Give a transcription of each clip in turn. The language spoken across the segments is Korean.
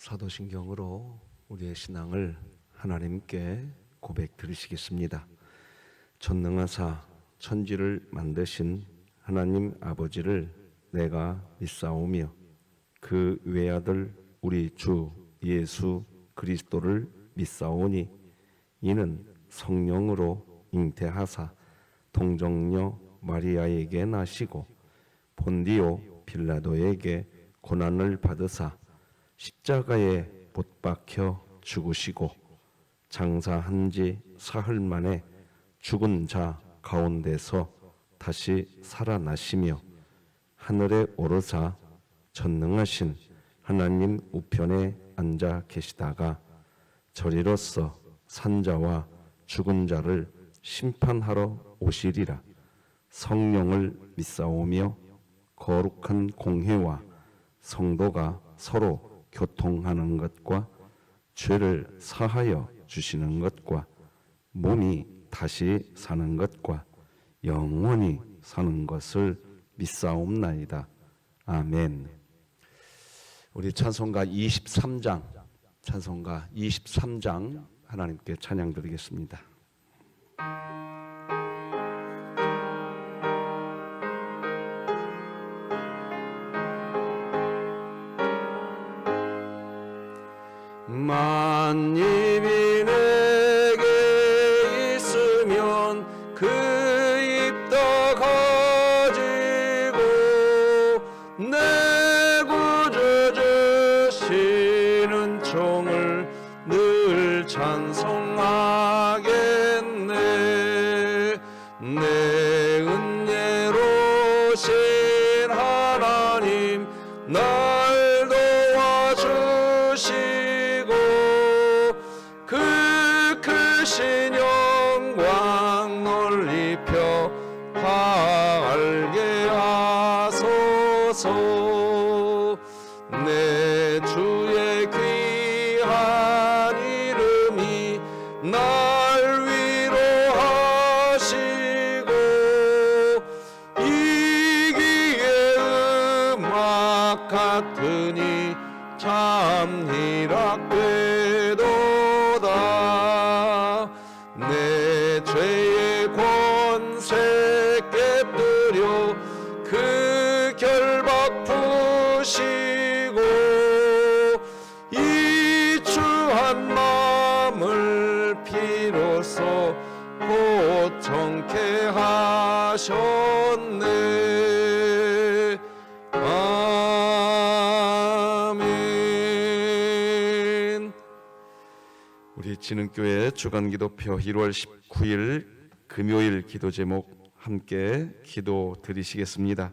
사도신경으로 우리의 신앙을 하나님께 고백 드리시겠습니다. 전능하사 천지를 만드신 하나님 아버지를 내가 믿사오며 그 외아들 우리 주 예수 그리스도를 믿사오니 이는 성령으로 잉태하사 동정녀 마리아에게 나시고 본디오 빌라도에게 고난을 받으사 십자가에 못 박혀 죽으시고 장사한 지 사흘 만에 죽은 자 가운데서 다시 살아나시며 하늘에 오르사 전능하신 하나님 우편에 앉아 계시다가 저리로서 산자와 죽은 자를 심판하러 오시리라. 성령을 믿사오며 거룩한 공회와 성도가 서로 교통하는 것과 죄를 사하여 주시는 것과 몸이 다시 사는 것과 영원히 사는 것을 믿사옵나이다. 아멘. 우리 찬송가 23장 하나님께 찬양 드리겠습니다. 만님이 내게 있으면 그 입도 가지고 내 구주 주시는 종을 늘 찬송하겠네. 내 은혜로신 하나님 날 도와주시 그 크신 영광 놀리펴 알게 하소서. 내 주의 귀한 이름이 날 위로하시고 이기의 음악 같으니 참 희락되도다. 내 죄의 권세 깨뜨려 그 결박 푸시고 이 추한 마음을 비로소 고청케 하셨네. 우리 진흥교회 주간기도표 1월 19일 금요일 기도 제목 함께 기도 드리시겠습니다.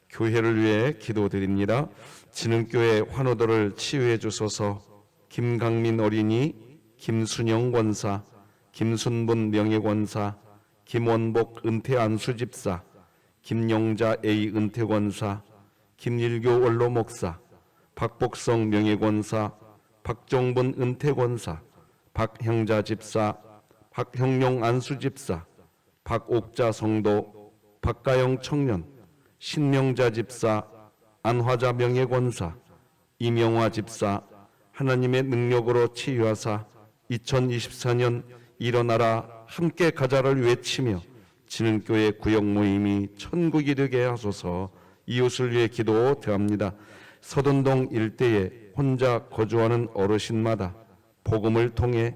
교회를 위해 기도 드립니다. 진흥교회 환우들을 치유해 주소서. 김강민 어린이, 김순영 권사, 김순분 명예권사, 김원복 은퇴 안수집사, 김영자 A 은퇴 권사, 김일교 원로 목사, 박복성 명예권사, 박정분 은퇴 권사, 박형자 집사, 박형용 안수집사, 박옥자 성도, 박가영 청년, 신명자 집사, 안화자 명예권사, 이명화 집사, 하나님의 능력으로 치유하사 2024년 일어나라 함께 가자를 외치며 진흥교회 구역 모임이 천국이 되게 하소서. 이웃을 위해 기도 드립니다. 서든동 일대에 혼자 거주하는 어르신마다 복음을 통해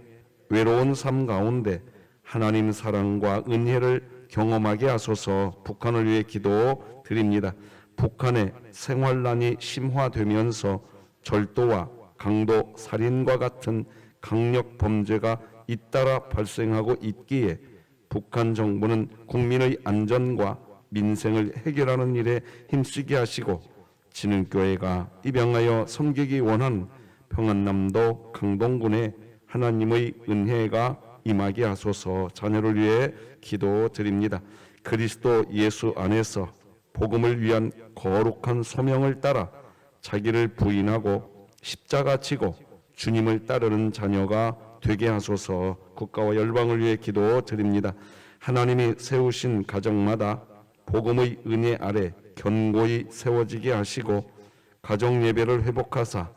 외로운 삶 가운데 하나님 사랑과 은혜를 경험하게 하소서. 북한을 위해 기도 드립니다. 북한의 생활난이 심화되면서 절도와 강도, 살인과 같은 강력 범죄가 잇따라 발생하고 있기에 북한 정부는 국민의 안전과 민생을 해결하는 일에 힘쓰게 하시고 진흥교회가 입양하여 섬기기 원하는 평안남도 강동군에 하나님의 은혜가 임하게 하소서. 자녀를 위해 기도 드립니다. 그리스도 예수 안에서 복음을 위한 거룩한 소명을 따라 자기를 부인하고 십자가 지고 주님을 따르는 자녀가 되게 하소서. 국가와 열방을 위해 기도 드립니다. 하나님이 세우신 가정마다 복음의 은혜 아래 견고히 세워지게 하시고 가정 예배를 회복하사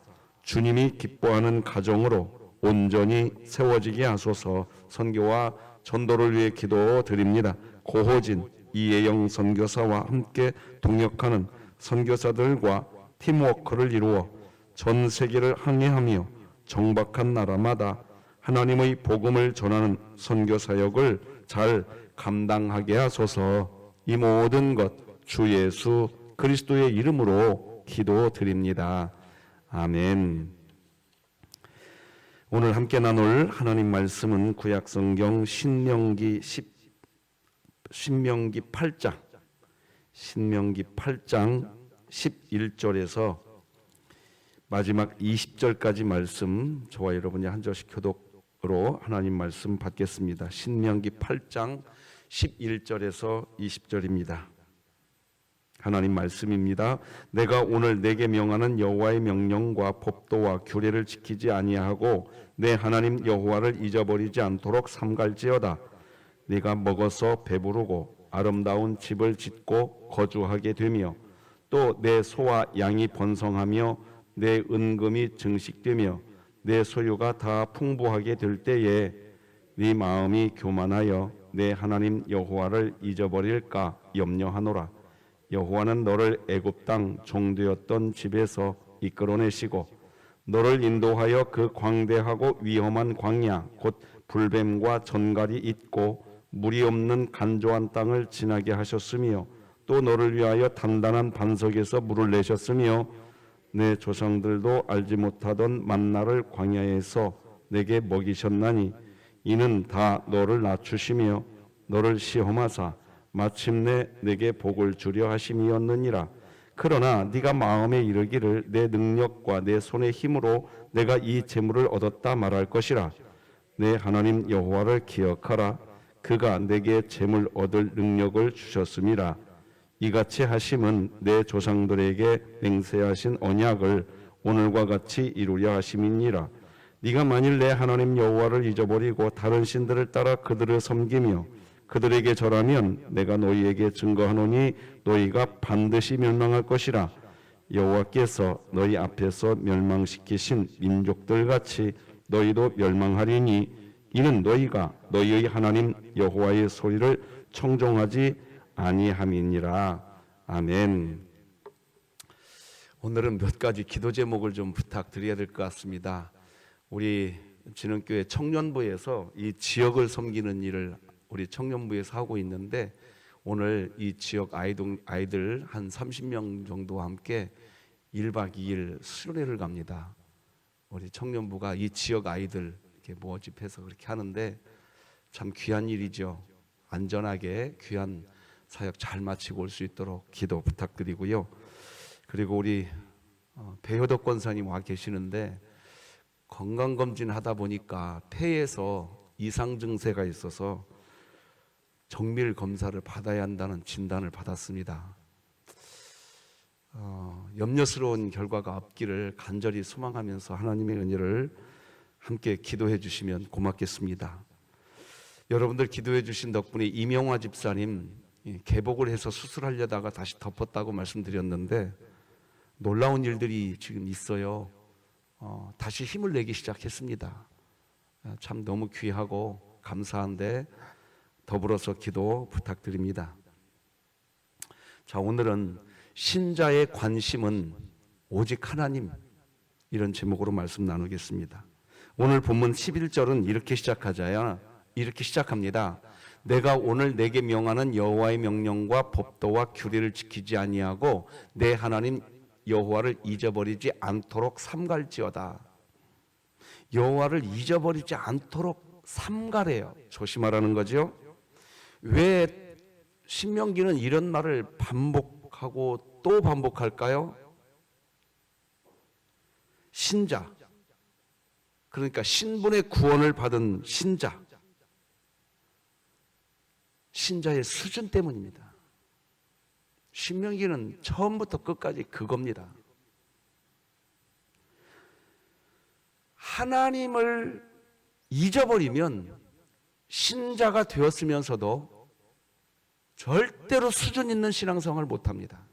주님이 기뻐하는 가정으로 온전히 세워지게 하소서. 선교와 전도를 위해 기도드립니다. 고호진, 이혜영 선교사와 함께 동역하는 선교사들과 팀워크를 이루어 전 세계를 항해하며 정박한 나라마다 하나님의 복음을 전하는 선교 사역을 잘 감당하게 하소서. 이 모든 것 주 예수 그리스도의 이름으로 기도드립니다. 아멘. 오늘 함께 나눌 하나님 말씀은 구약성경 신명기 8장 11절에서 마지막 20절까지 말씀, 저와 여러분이 한 절씩 교독으로 하나님 말씀 받겠습니다. 신명기 8장 11절에서 20절입니다. 하나님 말씀입니다. 내가 오늘 내게 명하는 여호와의 명령과 법도와 규례를 지키지 아니하고 내 하나님 여호와를 잊어버리지 않도록 삼갈지어다. 네가 먹어서 배부르고 아름다운 집을 짓고 거주하게 되며 또 내 소와 양이 번성하며 내 은금이 증식되며 내 소유가 다 풍부하게 될 때에 네 마음이 교만하여 내 하나님 여호와를 잊어버릴까 염려하노라. 여호와는 너를 애굽 땅 종되었던 집에서 이끌어내시고 너를 인도하여 그 광대하고 위험한 광야 곧 불뱀과 전갈이 있고 물이 없는 간조한 땅을 지나게 하셨으며 또 너를 위하여 단단한 반석에서 물을 내셨으며 내 조상들도 알지 못하던 만나를 광야에서 내게 먹이셨나니 이는 다 너를 낮추시며 너를 시험하사 마침내 내게 복을 주려 하심이었느니라. 그러나 네가 마음에 이르기를 내 능력과 내 손의 힘으로 내가 이 재물을 얻었다 말할 것이라. 내 하나님 여호와를 기억하라. 그가 내게 재물 얻을 능력을 주셨음이라. 이같이 하심은 내 조상들에게 맹세하신 언약을 오늘과 같이 이루려 하심이니라. 네가 만일 내 하나님 여호와를 잊어버리고 다른 신들을 따라 그들을 섬기며 그들에게 절하면 내가 너희에게 증거하노니 너희가 반드시 멸망할 것이라. 여호와께서 너희 앞에서 멸망시키신 민족들 같이 너희도 멸망하리니 이는 너희가 너희의 하나님 여호와의 소리를 청종하지 아니함이니라. 아멘. 오늘은 몇 가지 기도 제목을 좀 부탁드려야 될 것 같습니다. 우리 진흥교회 청년부에서 이 지역을 섬기는 일을 우리 청년부에서 하고 있는데 오늘 이 지역 아이들 한 30명 정도와 함께 1박 2일 수련회를 갑니다. 우리 청년부가 이 지역 아이들 이렇게 모집해서 그렇게 하는데 참 귀한 일이죠. 안전하게 귀한 사역 잘 마치고 올 수 있도록 기도 부탁드리고요. 그리고 우리 배효덕 권사님 와 계시는데 건강검진 하다 보니까 폐에서 이상 증세가 있어서 정밀 검사를 받아야 한다는 진단을 받았습니다. 염려스러운 결과가 없기를 간절히 소망하면서 하나님의 은혜를 함께 기도해 주시면 고맙겠습니다. 여러분들 기도해 주신 덕분에 이명화 집사님 개복을 해서 수술하려다가 다시 덮었다고 말씀드렸는데 놀라운 일들이 지금 있어요. 다시 힘을 내기 시작했습니다. 참 너무 귀하고 감사한데 더불어서 기도 부탁드립니다. 자, 오늘은 신자의 관심은 오직 하나님, 이런 제목으로 말씀 나누겠습니다. 오늘 본문 11절은 이렇게 시작합니다. 내가 오늘 내게 명하는 여호와의 명령과 법도와 규례를 지키지 아니하고 내 하나님 여호와를 잊어버리지 않도록 삼갈지어다. 여호와를 잊어버리지 않도록 삼가래요. 조심하라는 거죠. 왜 신명기는 이런 말을 반복하고 또 반복할까요? 신자, 그러니까 신분의 구원을 받은 신자, 신자의 수준 때문입니다. 신명기는 처음부터 끝까지 그겁니다. 하나님을 잊어버리면 신자가 되었으면서도 절대로 수준 있는 신앙생활을 못합니다.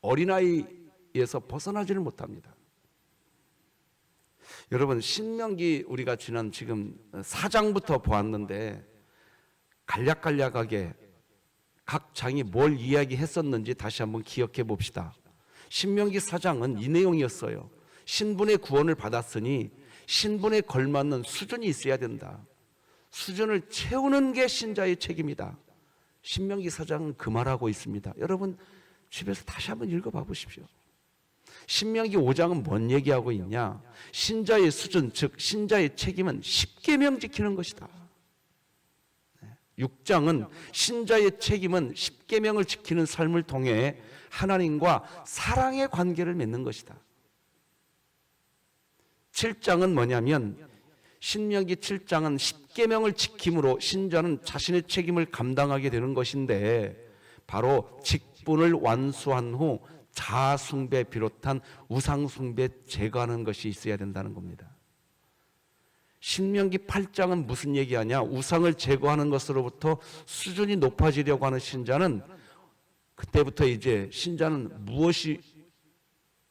어린아이에서 벗어나지를 못합니다. 여러분, 신명기 우리가 지난 지금 4장부터 보았는데 간략간략하게 각 장이 뭘 이야기했었는지 다시 한번 기억해 봅시다. 신명기 4장은 이 내용이었어요. 신분의 구원을 받았으니 신분에 걸맞는 수준이 있어야 된다. 수준을 채우는 게 신자의 책임이다. 신명기 4장은 그 말하고 있습니다. 여러분 집에서 다시 한번 읽어봐 보십시오. 신명기 5장은 뭔 얘기하고 있냐? 신자의 수준, 즉 신자의 책임은 십계명 지키는 것이다. 6장은 신자의 책임은 십계명을 지키는 삶을 통해 하나님과 사랑의 관계를 맺는 것이다. 7장은 뭐냐면 신명기 7장은 십계명을 지킴으로 신자는 자신의 책임을 감당하게 되는 것인데 바로 직분을 완수한 후 자아숭배 비롯한 우상숭배 제거하는 것이 있어야 된다는 겁니다. 신명기 8장은 무슨 얘기하냐? 우상을 제거하는 것으로부터 수준이 높아지려고 하는 신자는 그때부터 이제 신자는 무엇이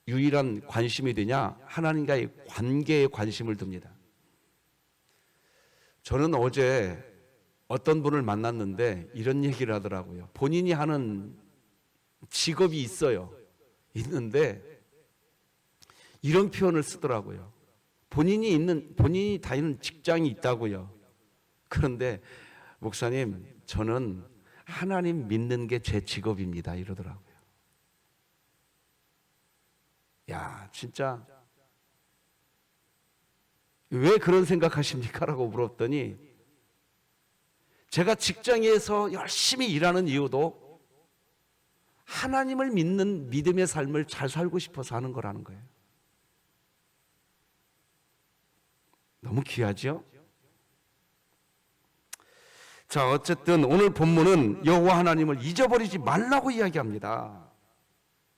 유일한 관심이 되냐? 하나님과의 관계에 관심을 둡니다. 저는 어제 어떤 분을 만났는데 이런 얘기를 하더라고요. 본인이 하는 직업이 있는데 이런 표현을 쓰더라고요. 본인이 다니는 직장이 있다고요. 그런데 목사님, 저는 하나님 믿는 게 제 직업입니다. 이러더라고요. 야, 진짜 왜 그런 생각하십니까? 라고 물었더니 제가 직장에서 열심히 일하는 이유도 하나님을 믿는 믿음의 삶을 잘 살고 싶어서 하는 거라는 거예요. 너무 귀하죠? 자, 어쨌든 오늘 본문은 여호와 하나님을 잊어버리지 말라고 이야기합니다.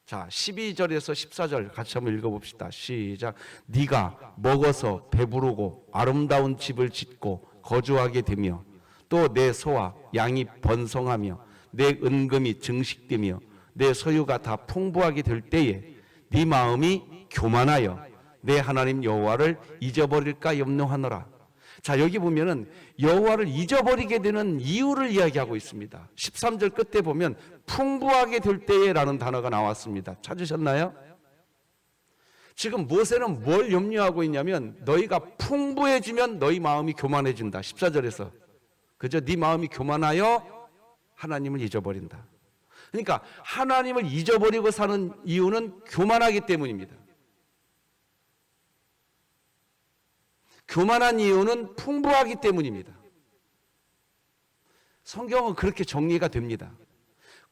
자, 12절에서 14절 같이 한번 읽어봅시다. 시작. 네가 먹어서 배부르고 아름다운 집을 짓고 거주하게 되며 또 내 소와 양이 번성하며 내 은금이 증식되며 내 소유가 다 풍부하게 될 때에 네 마음이 교만하여 내 하나님 여호와를 잊어버릴까 염려하노라. 자, 여기 보면은 여호와를 잊어버리게 되는 이유를 이야기하고 있습니다. 13절 끝에 보면 풍부하게 될 때에라는 단어가 나왔습니다. 찾으셨나요? 지금 모세는 뭘 염려하고 있냐면 너희가 풍부해지면 너희 마음이 교만해진다. 14절에서 그저 네 마음이 교만하여 하나님을 잊어버린다. 그러니까 하나님을 잊어버리고 사는 이유는 교만하기 때문입니다. 교만한 이유는 풍부하기 때문입니다. 성경은 그렇게 정리가 됩니다.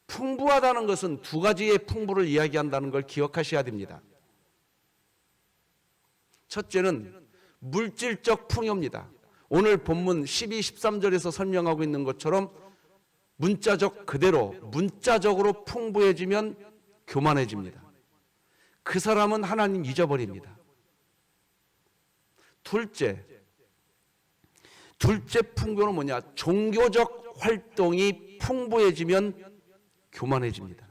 풍부하다는 것은 두 가지의 풍부를 이야기한다는 걸 기억하셔야 됩니다. 첫째는 물질적 풍요입니다. 오늘 본문 12, 13절에서 설명하고 있는 것처럼 문자적으로 풍부해지면 교만해집니다. 그 사람은 하나님 잊어버립니다. 둘째 풍부는 뭐냐? 종교적 활동이 풍부해지면 교만해집니다.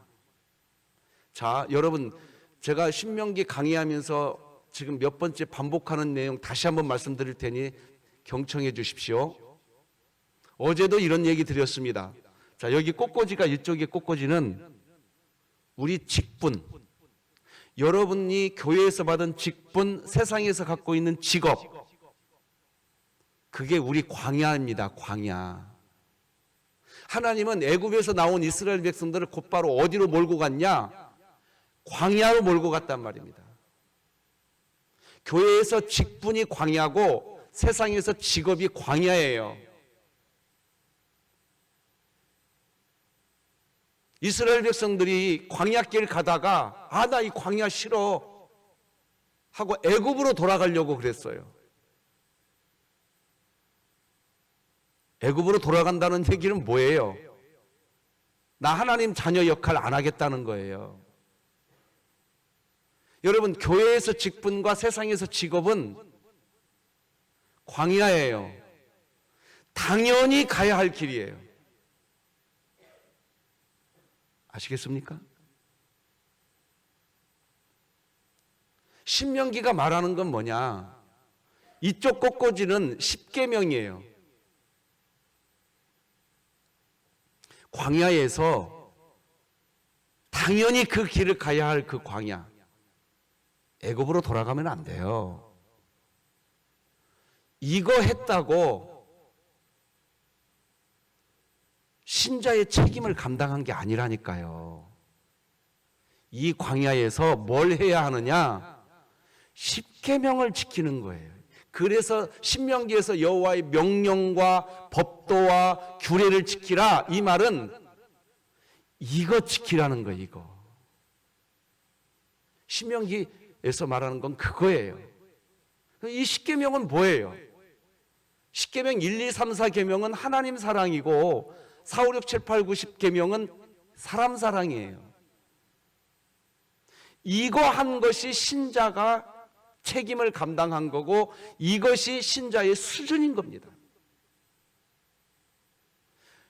자, 여러분, 제가 신명기 강의하면서 지금 몇 번째 반복하는 내용 다시 한번 말씀드릴 테니 경청해 주십시오. 어제도 이런 얘기 드렸습니다. 자, 여기 꽃꽂이가 이쪽에 꽃꽂이는 우리 직분, 여러분이 교회에서 받은 직분, 세상에서 갖고 있는 직업, 그게 우리 광야입니다. 광야. 하나님은 애굽에서 나온 이스라엘 백성들을 곧바로 어디로 몰고 갔냐? 광야로 몰고 갔단 말입니다. 교회에서 직분이 광야고 세상에서 직업이 광야예요. 이스라엘 백성들이 광야길 가다가 나 이 광야 싫어 하고 애굽으로 돌아가려고 그랬어요. 애굽으로 돌아간다는 얘기는 뭐예요? 나 하나님 자녀 역할 안 하겠다는 거예요. 여러분, 교회에서 직분과 세상에서 직업은 광야예요. 당연히 가야 할 길이에요. 아시겠습니까? 신명기가 말하는 건 뭐냐? 이쪽 꽃꽂이는 십계명이에요. 광야에서 당연히 그 길을 가야 할 그 광야, 애굽으로 돌아가면 안 돼요. 이거 했다고 신자의 책임을 감당한 게 아니라니까요. 이 광야에서 뭘 해야 하느냐? 십계명을 지키는 거예요. 그래서 신명기에서 여호와의 명령과 법도와 규례를 지키라, 이 말은 이거 지키라는 거예요. 이거 신명기에서 말하는 건 그거예요. 이 십계명은 뭐예요? 십계명 1, 2, 3, 4계명은 하나님 사랑이고 4, 5, 6, 7, 8, 9, 10계명은 사람 사랑이에요. 이거 한 것이 신자가 책임을 감당한 거고 이것이 신자의 수준인 겁니다.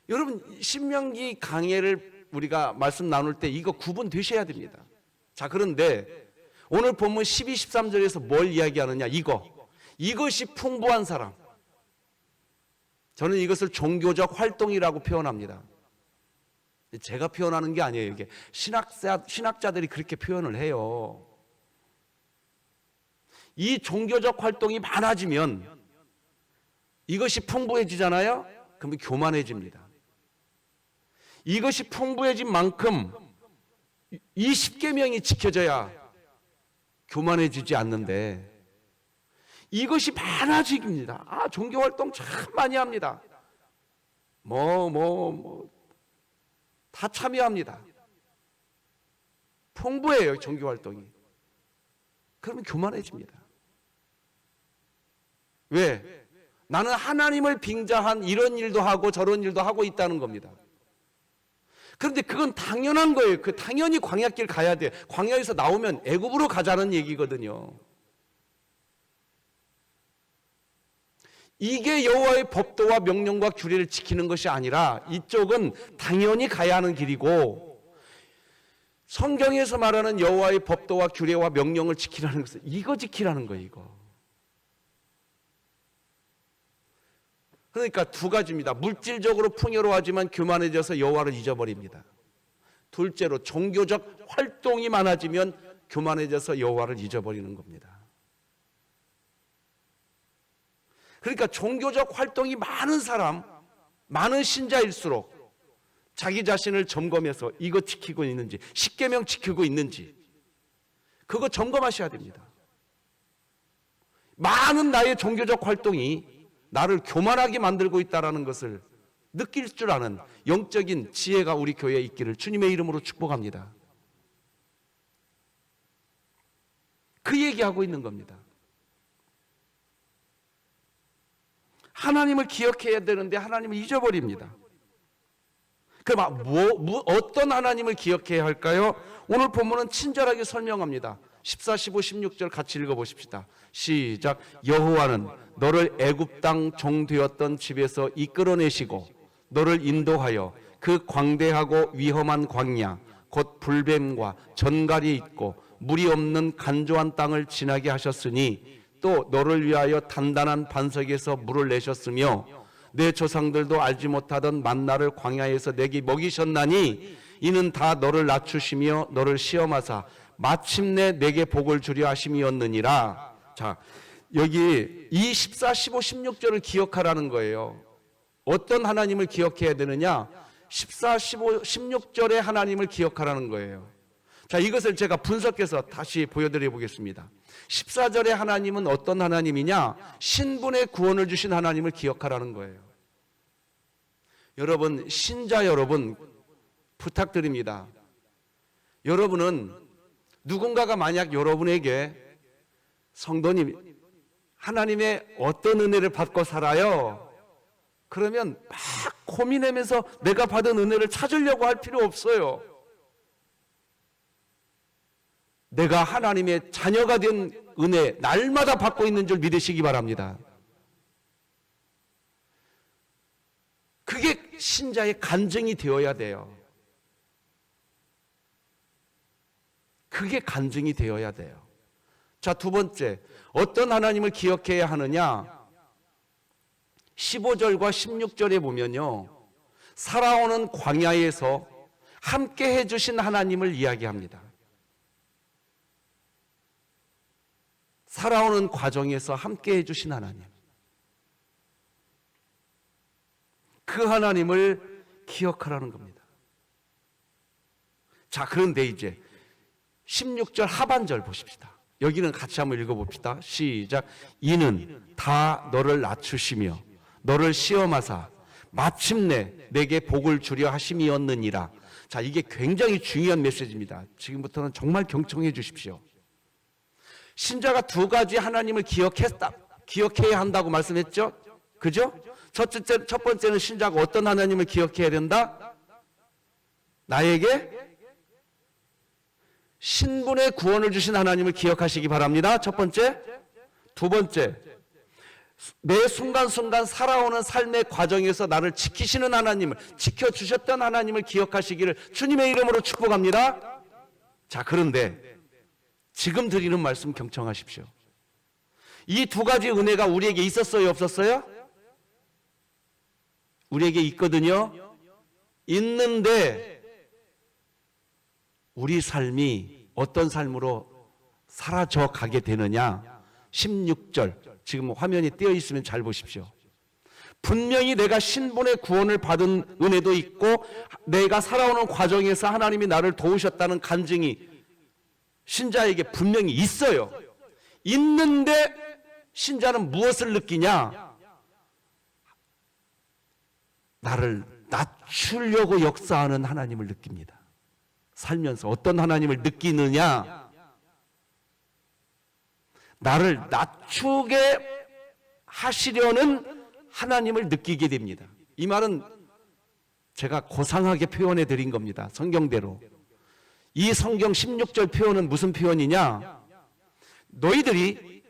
여러분, 신명기 강해를 우리가 말씀 나눌 때 이거 구분되셔야 됩니다. 자, 그런데 오늘 본문 12, 13절에서 뭘 이야기하느냐? 이것이 풍부한 사람. 저는 이것을 종교적 활동이라고 표현합니다. 제가 표현하는 게 아니에요. 이게 신학자들이 그렇게 표현을 해요. 이 종교적 활동이 많아지면 이것이 풍부해지잖아요. 그러면 교만해집니다. 이것이 풍부해진 만큼 이 십계명이 지켜져야 교만해지지 않는데 이것이 많아집니다. 종교 활동 참 많이 합니다. 다 참여합니다. 풍부해요, 종교 활동이. 그러면 교만해집니다. 왜? 나는 하나님을 빙자한 이런 일도 하고 저런 일도 하고 있다는 겁니다. 그런데 그건 당연한 거예요. 당연히 광야길 가야 돼. 광야에서 나오면 애굽으로 가자는 얘기거든요. 이게 여호와의 법도와 명령과 규례를 지키는 것이 아니라 이쪽은 당연히 가야 하는 길이고, 성경에서 말하는 여호와의 법도와 규례와 명령을 지키라는 것은 이거 지키라는 거예요. 이거. 그러니까 두 가지입니다. 물질적으로 풍요로워하지만 교만해져서 여호와를 잊어버립니다. 둘째로 종교적 활동이 많아지면 교만해져서 여호와를 잊어버리는 겁니다. 그러니까 종교적 활동이 많은 사람, 많은 신자일수록 자기 자신을 점검해서 이거 지키고 있는지, 십계명 지키고 있는지 그거 점검하셔야 됩니다. 많은 나의 종교적 활동이 나를 교만하게 만들고 있다는 것을 느낄 줄 아는 영적인 지혜가 우리 교회에 있기를 주님의 이름으로 축복합니다. 그 얘기하고 있는 겁니다. 하나님을 기억해야 되는데 하나님을 잊어버립니다. 그럼 어떤 하나님을 기억해야 할까요? 오늘 본문은 친절하게 설명합니다. 14, 15, 16절 같이 읽어보십시다. 시작. 여호와는 너를 애굽 땅 종되었던 집에서 이끌어내시고 너를 인도하여 그 광대하고 위험한 광야 곧 불뱀과 전갈이 있고 물이 없는 간조한 땅을 지나게 하셨으니 또 너를 위하여 단단한 반석에서 물을 내셨으며 내 조상들도 알지 못하던 만나를 광야에서 내게 먹이셨나니 이는 다 너를 낮추시며 너를 시험하사 마침내 내게 복을 주려 하심이었느니라. 자, 여기 이 14, 15, 16절을 기억하라는 거예요. 어떤 하나님을 기억해야 되느냐? 14, 15, 16절의 하나님을 기억하라는 거예요. 자, 이것을 제가 분석해서 다시 보여드려 보겠습니다. 14절의 하나님은 어떤 하나님이냐? 신분의 구원을 주신 하나님을 기억하라는 거예요. 여러분, 신자 여러분, 부탁드립니다. 여러분은 누군가가 만약 여러분에게 성도님, 하나님의 어떤 은혜를 받고 살아요? 그러면 막 고민하면서 내가 받은 은혜를 찾으려고 할 필요 없어요. 내가 하나님의 자녀가 된 은혜 날마다 받고 있는 줄 믿으시기 바랍니다. 그게 신자의 간증이 되어야 돼요. 그게 간증이 되어야 돼요. 자, 두 번째, 어떤 하나님을 기억해야 하느냐? 15절과 16절에 보면요, 살아오는 광야에서 함께 해주신 하나님을 이야기합니다. 살아오는 과정에서 함께 해주신 하나님, 그 하나님을 기억하라는 겁니다. 자, 그런데 이제 16절 하반절 보십시다. 여기는 같이 한번 읽어봅시다. 시작. 이는 다 너를 낮추시며 너를 시험하사 마침내 내게 복을 주려 하심이었느니라. 자, 이게 굉장히 중요한 메시지입니다. 지금부터는 정말 경청해 주십시오. 신자가 두 가지 하나님을 기억해야 한다고 말씀했죠? 그죠? 첫 번째는 신자가 어떤 하나님을 기억해야 된다? 나에게 신분의 구원을 주신 하나님을 기억하시기 바랍니다. 첫 번째. 두 번째, 매 순간순간 살아오는 삶의 과정에서 나를 지키시는 하나님을, 지켜주셨던 하나님을 기억하시기를 주님의 이름으로 축복합니다. 자, 그런데 지금 드리는 말씀 경청하십시오. 이 두 가지 은혜가 우리에게 있었어요, 없었어요? 우리에게 있거든요. 있는데 우리 삶이 어떤 삶으로 사라져 가게 되느냐? 16절, 지금 화면이 띄어 있으면 잘 보십시오. 분명히 내가 신분의 구원을 받은 은혜도 있고 내가 살아오는 과정에서 하나님이 나를 도우셨다는 간증이 신자에게 분명히 있어요. 있는데 신자는 무엇을 느끼냐? 나를 낮추려고 역사하는 하나님을 느낍니다. 살면서 어떤 하나님을 느끼느냐? 나를 낮추게 하시려는 하나님을 느끼게 됩니다. 이 말은 제가 고상하게 표현해 드린 겁니다. 성경대로. 이 성경 16절 표현은 무슨 표현이냐? 너희들이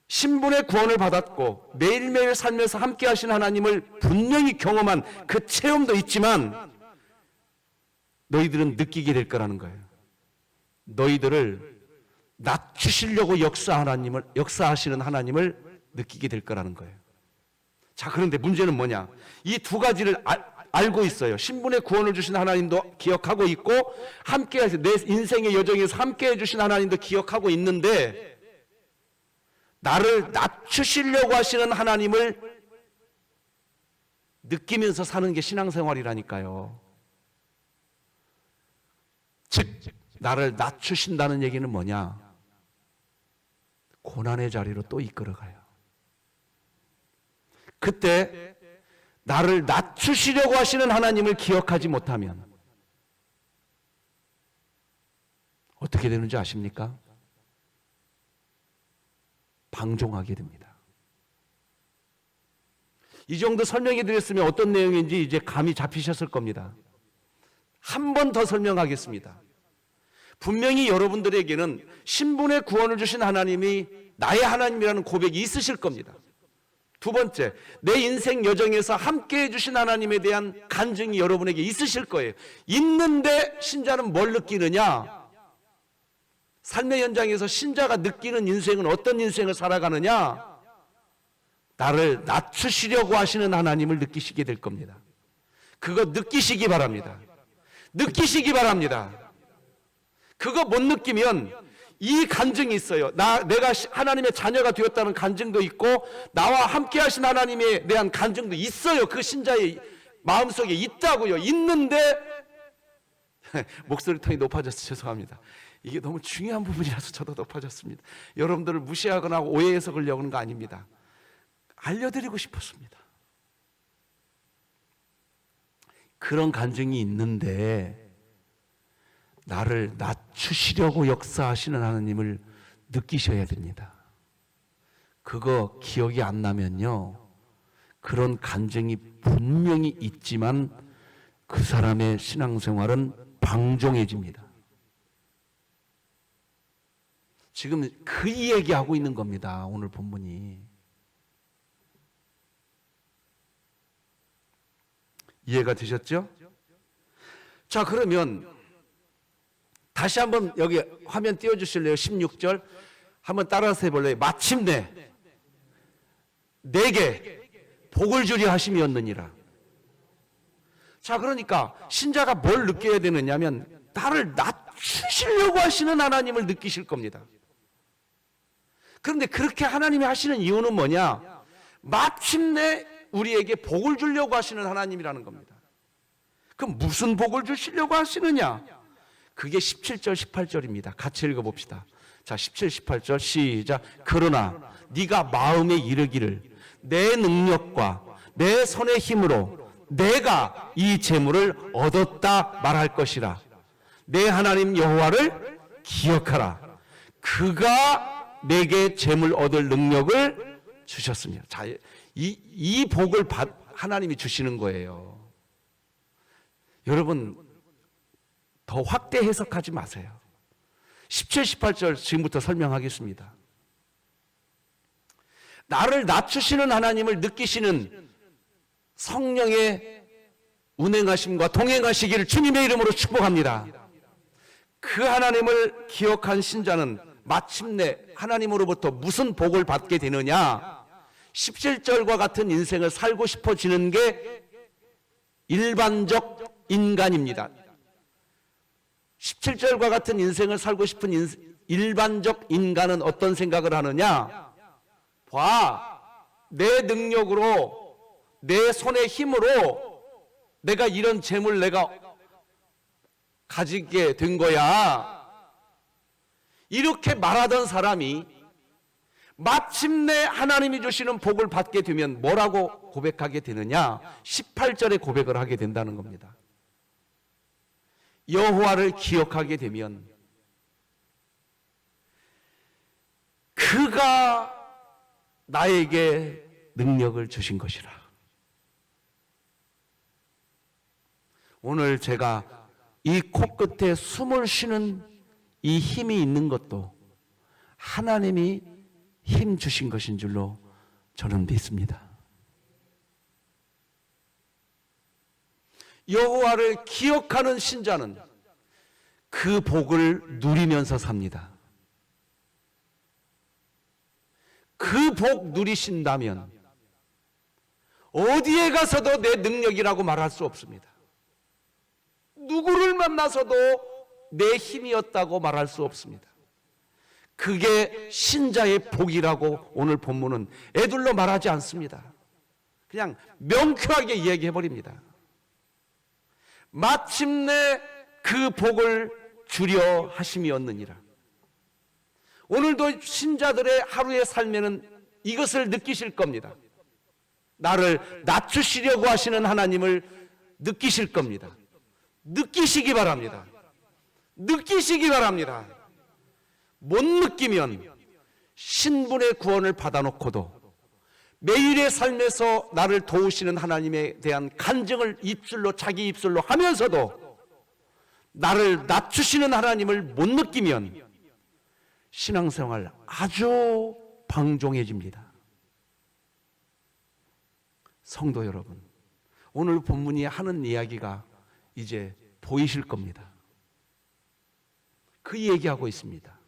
신분의 구원을 받았고 매일매일 살면서 함께 하신 하나님을 분명히 경험한 그 체험도 있지만 너희들은 느끼게 될 거라는 거예요. 너희들을 낮추시려고 역사하시는 하나님을 느끼게 될 거라는 거예요. 자, 그런데 문제는 뭐냐? 이 두 가지를 알고 있어요. 신분의 구원을 주신 하나님도 기억하고 있고 함께 하신 내 인생의 여정에서 함께 해주신 하나님도 기억하고 있는데 나를 낮추시려고 하시는 하나님을 느끼면서 사는 게 신앙생활이라니까요. 즉 나를 낮추신다는 얘기는 뭐냐? 고난의 자리로 또 이끌어가요. 그때 나를 낮추시려고 하시는 하나님을 기억하지 못하면 어떻게 되는지 아십니까? 방종하게 됩니다. 이 정도 설명해 드렸으면 어떤 내용인지 이제 감이 잡히셨을 겁니다. 한 번 더 설명하겠습니다. 분명히 여러분들에게는 신분의 구원을 주신 하나님이 나의 하나님이라는 고백이 있으실 겁니다. 두 번째, 내 인생 여정에서 함께 해주신 하나님에 대한 간증이 여러분에게 있으실 거예요. 있는데 신자는 뭘 느끼느냐? 삶의 현장에서 신자가 느끼는 인생은 어떤 인생을 살아가느냐? 나를 낮추시려고 하시는 하나님을 느끼시게 될 겁니다. 그거 느끼시기 바랍니다. 느끼시기 바랍니다. 그거 못 느끼면 이 간증이 있어요. 내가 하나님의 자녀가 되었다는 간증도 있고 나와 함께 하신 하나님에 대한 간증도 있어요. 그 신자의 마음속에 있다고요. 있는데 목소리 톤이 높아져서 죄송합니다. 이게 너무 중요한 부분이라서 저도 높아졌습니다. 여러분들을 무시하거나 오해 해석하려고 하는 거 아닙니다. 알려드리고 싶었습니다. 그런 간증이 있는데 나를 낮추시려고 역사하시는 하나님을 느끼셔야 됩니다. 그거 기억이 안 나면요, 그런 간증이 분명히 있지만 그 사람의 신앙생활은 방종해집니다. 지금 그 얘기하고 있는 겁니다. 오늘 본문이. 이해가 되셨죠? 자, 그러면 다시 한번 여기 화면 띄워주실래요? 16절. 한번 따라서 해볼래요? 마침내 내게 복을 주려 하심이었느니라. 자, 그러니까 신자가 뭘 느껴야 되느냐면 나를 낮추시려고 하시는 하나님을 느끼실 겁니다. 그런데 그렇게 하나님이 하시는 이유는 뭐냐? 마침내 우리에게 복을 주려고 하시는 하나님이라는 겁니다. 그럼 무슨 복을 주시려고 하시느냐? 그게 17절 18절입니다. 같이 읽어봅시다. 자, 17, 18절 시작. 그러나 네가 마음에 이르기를 내 능력과 내 손의 힘으로 내가 이 재물을 얻었다 말할 것이라. 내 하나님 여호와를 기억하라. 그가 내게 재물 얻을 능력을 주셨습니다. 자, 이 복을 하나님이 주시는 거예요. 여러분, 더 확대 해석하지 마세요. 17, 18절 지금부터 설명하겠습니다. 나를 낮추시는 하나님을 느끼시는 성령의 운행하심과 동행하시기를 주님의 이름으로 축복합니다. 그 하나님을 기억한 신자는 마침내 하나님으로부터 무슨 복을 받게 되느냐? 17절과 같은 인생을 살고 싶어지는 게 일반적 인간입니다. 17절과 같은 인생을 살고 싶은 일반적 인간은 어떤 생각을 하느냐? 봐, 내 능력으로, 내 손의 힘으로 내가 이런 재물 내가 가지게 된 거야. 이렇게 말하던 사람이 마침내 하나님이 주시는 복을 받게 되면 뭐라고 고백하게 되느냐? 18절에 고백을 하게 된다는 겁니다. 여호와를 기억하게 되면 그가 나에게 능력을 주신 것이라. 오늘 제가 이 코끝에 숨을 쉬는 이 힘이 있는 것도 하나님이 힘 주신 것인 줄로 저는 믿습니다. 여호와를 기억하는 신자는 그 복을 누리면서 삽니다. 그 복 누리신다면 어디에 가서도 내 능력이라고 말할 수 없습니다. 누구를 만나서도 내 힘이었다고 말할 수 없습니다. 그게 신자의 복이라고 오늘 본문은 애둘러 말하지 않습니다. 그냥 명쾌하게 이야기해버립니다. 마침내 그 복을 주려 하심이었느니라. 오늘도 신자들의 하루의 삶에는 이것을 느끼실 겁니다. 나를 낮추시려고 하시는 하나님을 느끼실 겁니다. 느끼시기 바랍니다. 느끼시기 바랍니다. 못 느끼면 신분의 구원을 받아놓고도 매일의 삶에서 나를 도우시는 하나님에 대한 간증을 자기 입술로 하면서도 나를 낮추시는 하나님을 못 느끼면 신앙생활 아주 방종해집니다. 성도 여러분, 오늘 본문이 하는 이야기가 이제 보이실 겁니다. 그 얘기하고 있습니다.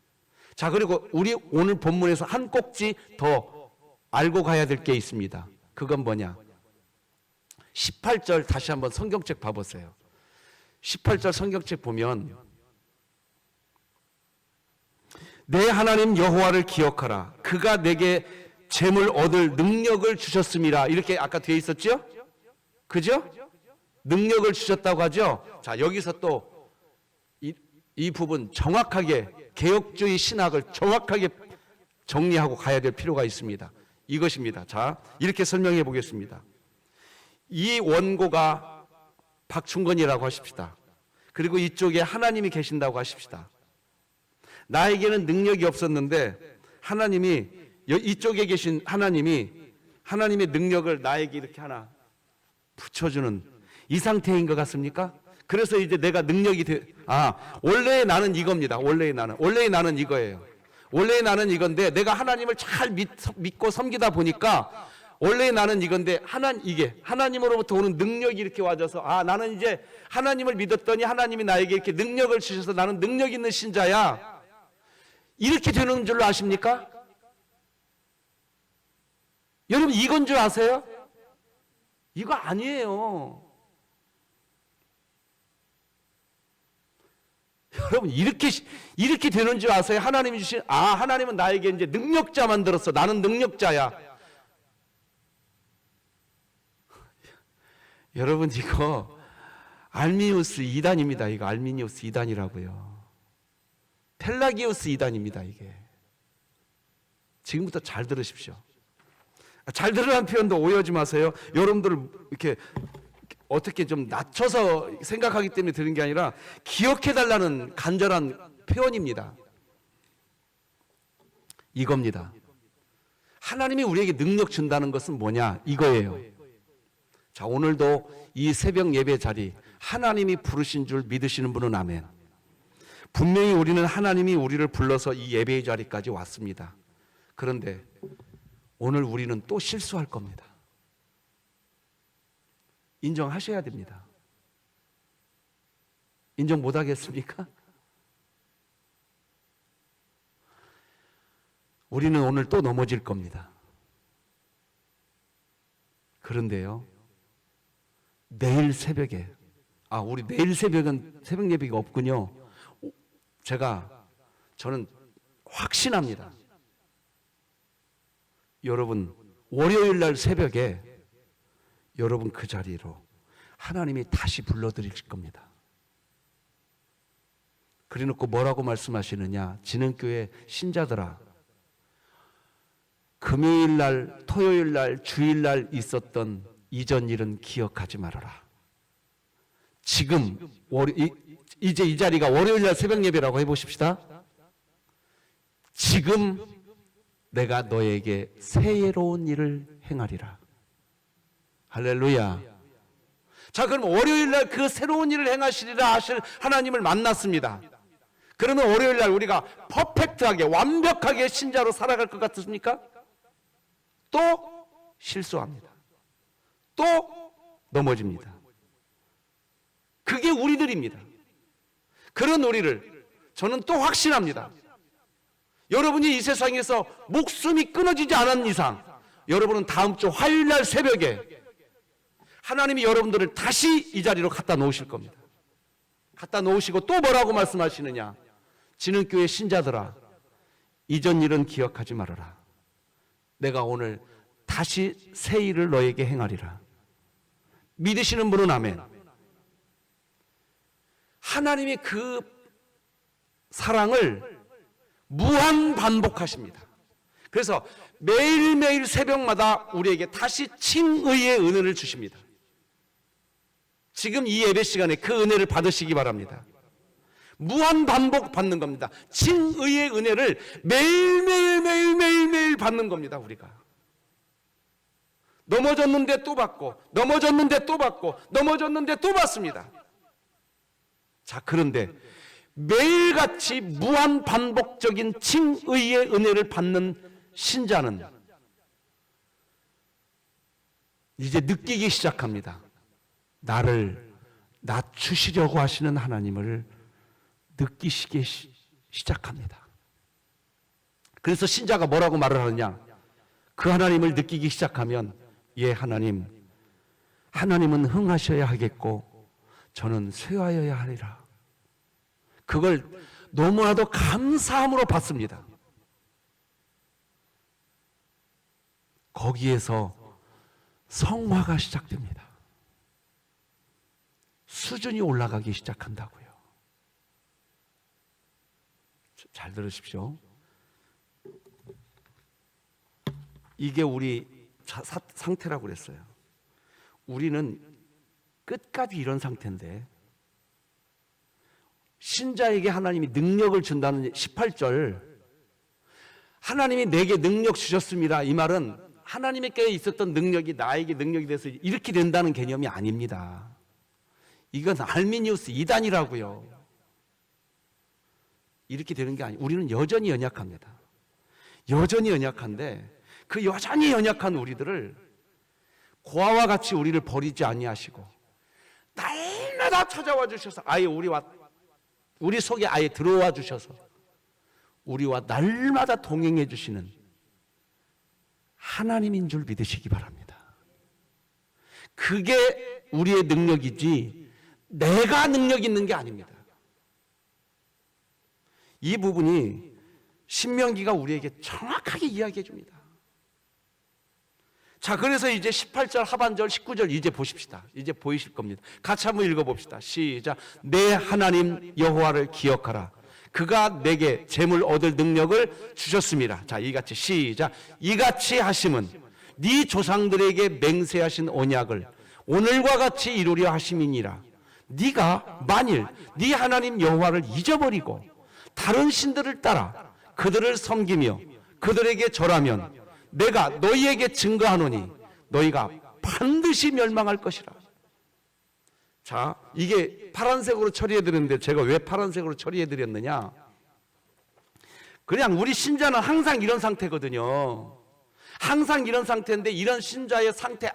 자, 그리고 우리 오늘 본문에서 한 꼭지 더 알고 가야 될 게 있습니다. 그건 뭐냐? 18절 다시 한번 성경책 봐보세요. 18절 성경책 보면 내 하나님 여호와를 기억하라. 그가 내게 재물 얻을 능력을 주셨음이라. 이렇게 아까 뒤에 있었죠? 그죠? 능력을 주셨다고 하죠? 자, 여기서 또 이 부분 정확하게 개혁주의 신학을 정확하게 정리하고 가야 될 필요가 있습니다. 이것입니다. 자, 이렇게 설명해 보겠습니다. 이 원고가 박충건이라고 하십시다. 그리고 이쪽에 하나님이 계신다고 하십시다. 나에게는 능력이 없었는데 하나님이, 이쪽에 계신 하나님이 하나님의 능력을 나에게 이렇게 하나 붙여주는 이 상태인 것 같습니까? 그래서 이제 내가 능력이 원래의 나는 이겁니다. 원래의 나는 이거예요. 원래의 나는 이건데 내가 하나님을 잘 믿고 섬기다 보니까 원래의 나는 이건데 이게 하나님으로부터 오는 능력이 이렇게 와져서 나는 이제 하나님을 믿었더니 하나님이 나에게 이렇게 능력을 주셔서 나는 능력 있는 신자야. 이렇게 되는 줄로 아십니까? 여러분 이건 줄 아세요? 이거 아니에요. 여러분 이렇게 되는 줄 아세요? 하나님이 주신 하나님은 나에게 이제 능력자 만들었어. 나는 능력자야. 여러분 이거 알미니우스 2단입니다. 이거 알미니우스 2단이라고요. 펠라기우스 2단입니다. 이게. 지금부터 잘 들으십시오. 잘 들으라는 표현도 오해하지 마세요. 여러분들 이렇게 어떻게 좀 낮춰서 생각하기 때문에 들은 게 아니라 기억해달라는 간절한 표현입니다. 이겁니다. 하나님이 우리에게 능력 준다는 것은 뭐냐? 이거예요. 자, 오늘도 이 새벽 예배 자리 하나님이 부르신 줄 믿으시는 분은 아멘. 분명히 우리는 하나님이 우리를 불러서 이 예배의 자리까지 왔습니다. 그런데 오늘 우리는 또 실수할 겁니다. 인정하셔야 됩니다. 인정 못 하겠습니까? 우리는 오늘 또 넘어질 겁니다. 그런데요, 내일 새벽에, 우리 내일 새벽은 새벽 예배가 없군요. 저는 확신합니다. 여러분, 월요일 날 새벽에 여러분 그 자리로 하나님이 다시 불러드릴 겁니다. 그래놓고 뭐라고 말씀하시느냐? 진흥교회 신자들아, 금요일 날, 토요일 날, 주일 날 있었던 이전 일은 기억하지 말아라. 지금 이제 이 자리가 월요일 날 새벽 예배라고 해보십시다. 지금 내가 너에게 새로운 일을 행하리라. 할렐루야. 자, 그럼 월요일 날 그 새로운 일을 행하시리라 하실 하나님을 만났습니다. 그러면 월요일 날 우리가 퍼펙트하게 완벽하게 신자로 살아갈 것 같습니까? 또 실수합니다. 또 넘어집니다. 그게 우리들입니다. 그런 우리를 저는 또 확신합니다. 여러분이 이 세상에서 목숨이 끊어지지 않은 이상 여러분은 다음 주 화요일 날 새벽에 하나님이 여러분들을 다시 이 자리로 갖다 놓으실 겁니다. 갖다 놓으시고 또 뭐라고 말씀하시느냐? 진흥교회 신자들아, 이전 일은 기억하지 말아라. 내가 오늘 다시 새 일을 너에게 행하리라. 믿으시는 분은 아멘. 하나님이 그 사랑을 무한 반복하십니다. 그래서 매일매일 새벽마다 우리에게 다시 칭의의 은혜를 주십니다. 지금 이 예배 시간에 그 은혜를 받으시기 바랍니다. 무한 반복 받는 겁니다. 칭의의 은혜를 매일매일 받는 겁니다. 우리가 넘어졌는데 또 받고, 넘어졌는데 또 받고, 넘어졌는데 또 받습니다. 자, 그런데 매일같이 무한 반복적인 칭의의 은혜를 받는 신자는 이제 느끼기 시작합니다. 나를 낮추시려고 하시는 하나님을 느끼시기 시작합니다. 그래서 신자가 뭐라고 말을 하느냐? 그 하나님을 느끼기 시작하면, 예, 하나님은 흥하셔야 하겠고 저는 쇠하여야 하리라. 그걸 너무나도 감사함으로 받습니다. 거기에서 성화가 시작됩니다. 수준이 올라가기 시작한다고요. 잘 들으십시오. 이게 우리 상태라고 그랬어요. 우리는 끝까지 이런 상태인데, 신자에게 하나님이 능력을 준다는 18절, 하나님이 내게 능력 주셨습니다. 이 말은 하나님께 있었던 능력이 나에게 능력이 돼서 이렇게 된다는 개념이 아닙니다. 이건 알미니우스 2단이라고요. 이렇게 되는 게 아니에요. 우리는 여전히 연약합니다. 여전히 연약한데 그 여전히 연약한 우리들을 고아와 같이 우리를 버리지 아니하시고 날마다 찾아와 주셔서 아예 우리 속에 아예 들어와 주셔서 우리와 날마다 동행해 주시는 하나님인 줄 믿으시기 바랍니다. 그게 우리의 능력이지 내가 능력 있는 게 아닙니다. 이 부분이 신명기가 우리에게 정확하게 이야기해 줍니다. 자, 그래서 이제 18절 하반절 19절 이제 보십시다. 이제 보이실 겁니다. 같이 한번 읽어봅시다. 시작. 내 하나님 여호와를 기억하라. 그가 내게 재물 얻을 능력을 주셨습니다. 자, 이같이 시작. 이같이 하심은 네 조상들에게 맹세하신 언약을 오늘과 같이 이루려 하심이니라. 네가 만일 네 하나님 여호와를 잊어버리고 다른 신들을 따라 그들을 섬기며 그들에게 절하면 내가 너희에게 증거하노니 너희가 반드시 멸망할 것이라. 자, 이게 파란색으로 처리해드렸는데 제가 왜 파란색으로 처리해드렸느냐? 그냥 우리 신자는 항상 이런 상태거든요. 항상 이런 상태인데 이런 신자의 상태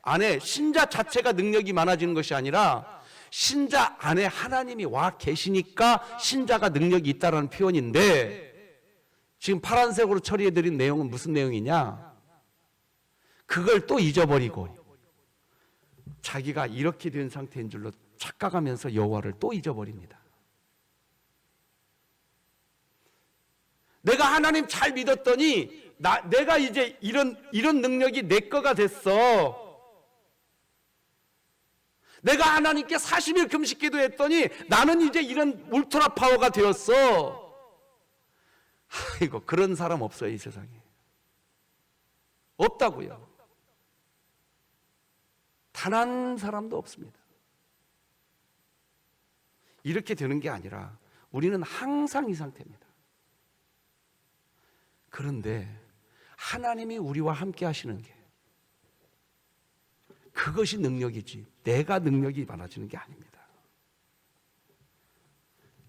안에 신자 자체가 능력이 많아지는 것이 아니라 신자 안에 하나님이 와 계시니까 신자가 능력이 있다는 표현인데, 지금 파란색으로 처리해드린 내용은 무슨 내용이냐? 그걸 또 잊어버리고 자기가 이렇게 된 상태인 줄로 착각하면서 여호와를 또 잊어버립니다. 내가 하나님 잘 믿었더니 내가 이제 이런 능력이 내 거가 됐어. 내가 하나님께 40일 금식 기도했더니 나는 이제 이런 울트라 파워가 되었어. 아이고, 그런 사람 없어요, 이 세상에. 없다고요. 단 한 사람도 없습니다. 이렇게 되는 게 아니라 우리는 항상 이 상태입니다. 그런데 하나님이 우리와 함께 하시는 게 그것이 능력이지 내가 능력이 많아지는 게 아닙니다.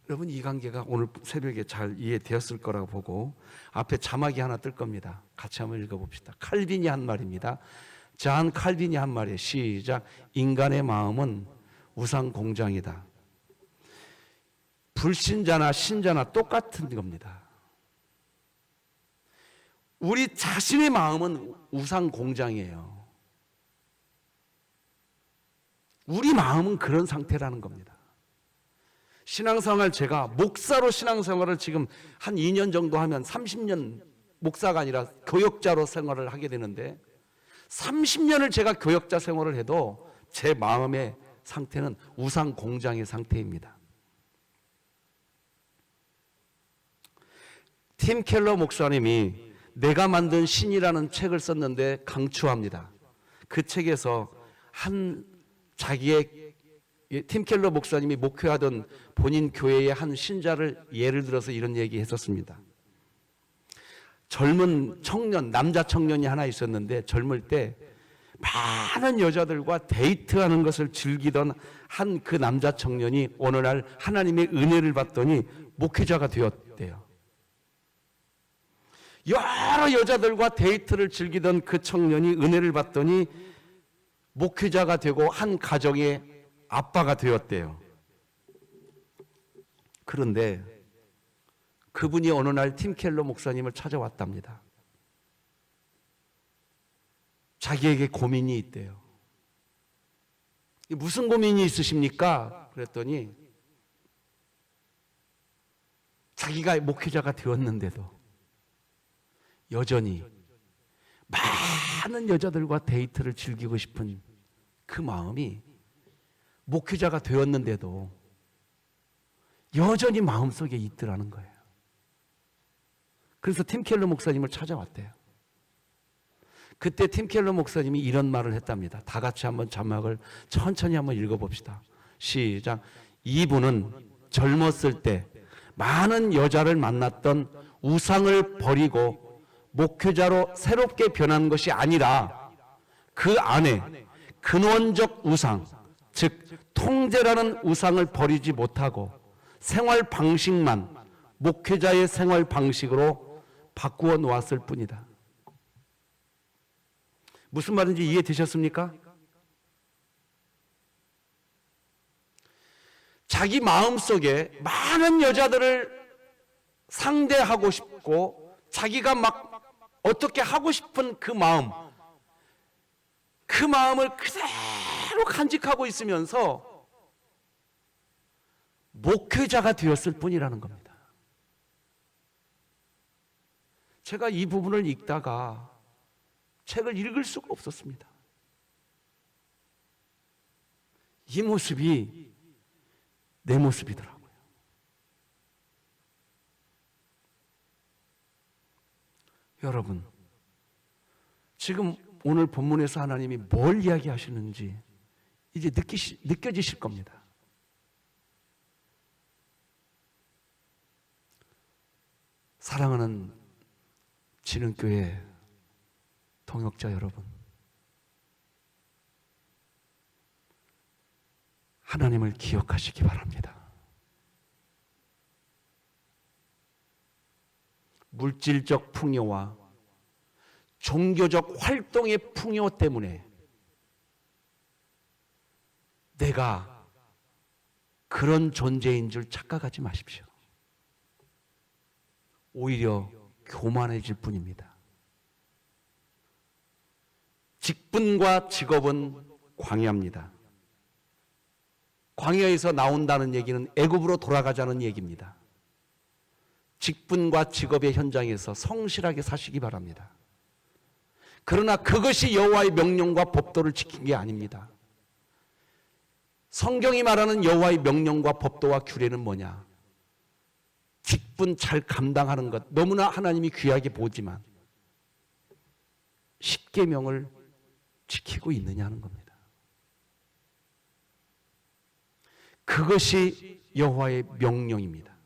여러분, 이 관계가 오늘 새벽에 잘 이해되었을 거라고 보고 앞에 자막이 하나 뜰 겁니다. 같이 한번 읽어봅시다. 칼빈이 한 말입니다. 잔 칼빈이 한 말이에요. 시작. 인간의 마음은 우상 공장이다. 불신자나 신자나 똑같은 겁니다. 우리 자신의 마음은 우상 공장이에요. 우리 마음은 그런 상태라는 겁니다. 신앙생활, 제가 목사로 신앙생활을 지금 한 2년 정도 하면 30년 목사가 아니라 교역자로 생활을 하게 되는데 30년을 제가 교역자 생활을 해도 제 마음의 상태는 우상 공장의 상태입니다. 팀 켈러 목사님이 내가 만든 신이라는 책을 썼는데 강추합니다. 그 책에서 팀 켈러 목사님이 목회하던 본인 교회의 한 신자를 예를 들어서 이런 얘기 했었습니다. 젊은 청년, 남자 청년이 하나 있었는데 젊을 때 많은 여자들과 데이트하는 것을 즐기던 한 그 남자 청년이 어느 날 하나님의 은혜를 받더니 목회자가 되었대요. 여러 여자들과 데이트를 즐기던 그 청년이 은혜를 받더니 목회자가 되고 한 가정의 아빠가 되었대요. 그런데 그분이 어느 날 팀 켈러 목사님을 찾아왔답니다. 자기에게 고민이 있대요. 무슨 고민이 있으십니까? 그랬더니 자기가 목회자가 되었는데도 여전히 많은 여자들과 데이트를 즐기고 싶은 그 마음이 목회자가 되었는데도 여전히 마음속에 있더라는 거예요. 그래서 팀 켈러 목사님을 찾아왔대요. 그때 팀 켈러 목사님이 이런 말을 했답니다. 다 같이 한번 자막을 천천히 한번 읽어봅시다. 시작. 이분은 젊었을 때 많은 여자를 만났던 우상을 버리고 목회자로 새롭게 변한 것이 아니라 그 안에 근원적 우상, 즉 통제라는 우상을 버리지 못하고 생활 방식만 목회자의 생활 방식으로 바꾸어 놓았을 뿐이다. 무슨 말인지 이해되셨습니까? 자기 마음속에 많은 여자들을 상대하고 싶고 자기가 막 어떻게 하고 싶은 그 마음을 그대로 간직하고 있으면서 목회자가 되었을 뿐이라는 겁니다. 제가 이 부분을 읽다가 책을 읽을 수가 없었습니다. 이 모습이 내 모습이더라고요. 여러분, 지금 오늘 본문에서 하나님이 뭘 이야기하시는지 이제 느껴지실 겁니다. 사랑하는 진흥교회 동역자 여러분, 하나님을 기억하시기 바랍니다. 물질적 풍요와 종교적 활동의 풍요 때문에 내가 그런 존재인 줄 착각하지 마십시오. 오히려 교만해질 뿐입니다. 직분과 직업은 광야입니다. 광야에서 나온다는 얘기는 애굽으로 돌아가자는 얘기입니다. 직분과 직업의 현장에서 성실하게 사시기 바랍니다. 그러나 그것이 여호와의 명령과 법도를 지킨 게 아닙니다. 성경이 말하는 여호와의 명령과 법도와 규례는 뭐냐? 직분 잘 감당하는 것, 너무나 하나님이 귀하게 보지만 십계명을 지키고 있느냐는 겁니다. 그것이 여호와의 명령입니다.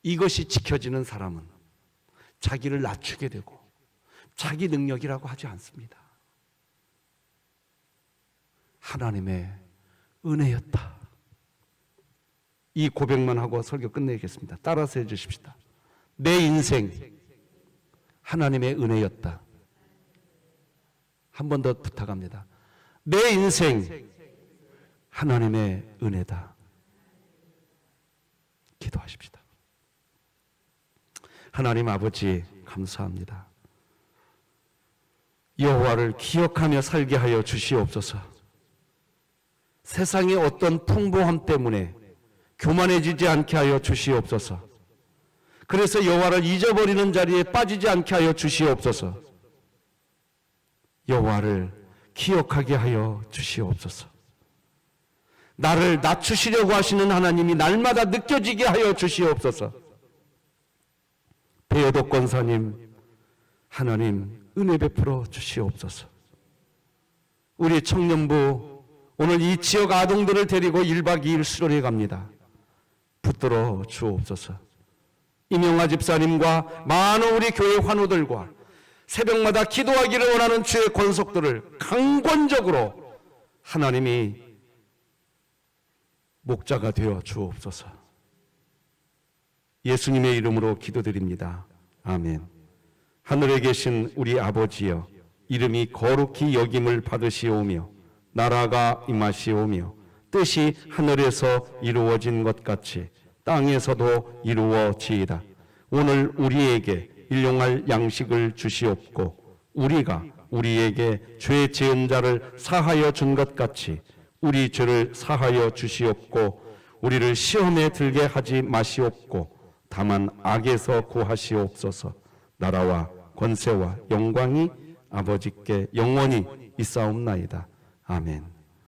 이것이 지켜지는 사람은 자기를 낮추게 되고 자기 능력이라고 하지 않습니다. 하나님의 은혜였다. 이 고백만 하고 설교 끝내겠습니다. 따라서 해주십시다. 내 인생 하나님의 은혜였다. 한 번 더 부탁합니다. 내 인생 하나님의 은혜다. 기도하십시다. 하나님 아버지 감사합니다. 여호와를 기억하며 살게 하여 주시옵소서. 세상의 어떤 풍부함 때문에 교만해지지 않게 하여 주시옵소서. 그래서 여호와를 잊어버리는 자리에 빠지지 않게 하여 주시옵소서. 여호와를 기억하게 하여 주시옵소서. 나를 낮추시려고 하시는 하나님이 날마다 느껴지게 하여 주시옵소서. 배여독 권사님, 하나님 은혜 베풀어 주시옵소서. 우리 청년부 오늘 이 지역 아동들을 데리고 1박 2일 수련회 갑니다. 붙들어 주옵소서. 이명아 집사님과 많은 우리 교회 환우들과 새벽마다 기도하기를 원하는 주의 권속들을 강권적으로 하나님이 목자가 되어 주옵소서. 예수님의 이름으로 기도드립니다. 아멘. 하늘에 계신 우리 아버지여, 이름이 거룩히 여김을 받으시오며 나라가 임하시오며 뜻이 하늘에서 이루어진 것 같이 땅에서도 이루어지이다. 오늘 우리에게 일용할 양식을 주시옵고 우리가 우리에게 죄 지은 자를 사하여 준 것 같이 우리 죄를 사하여 주시옵고 우리를 시험에 들게 하지 마시옵고 다만 악에서 구하시옵소서. 나라와 권세와 영광이 아버지께 영원히 있사옵나이다. 아멘.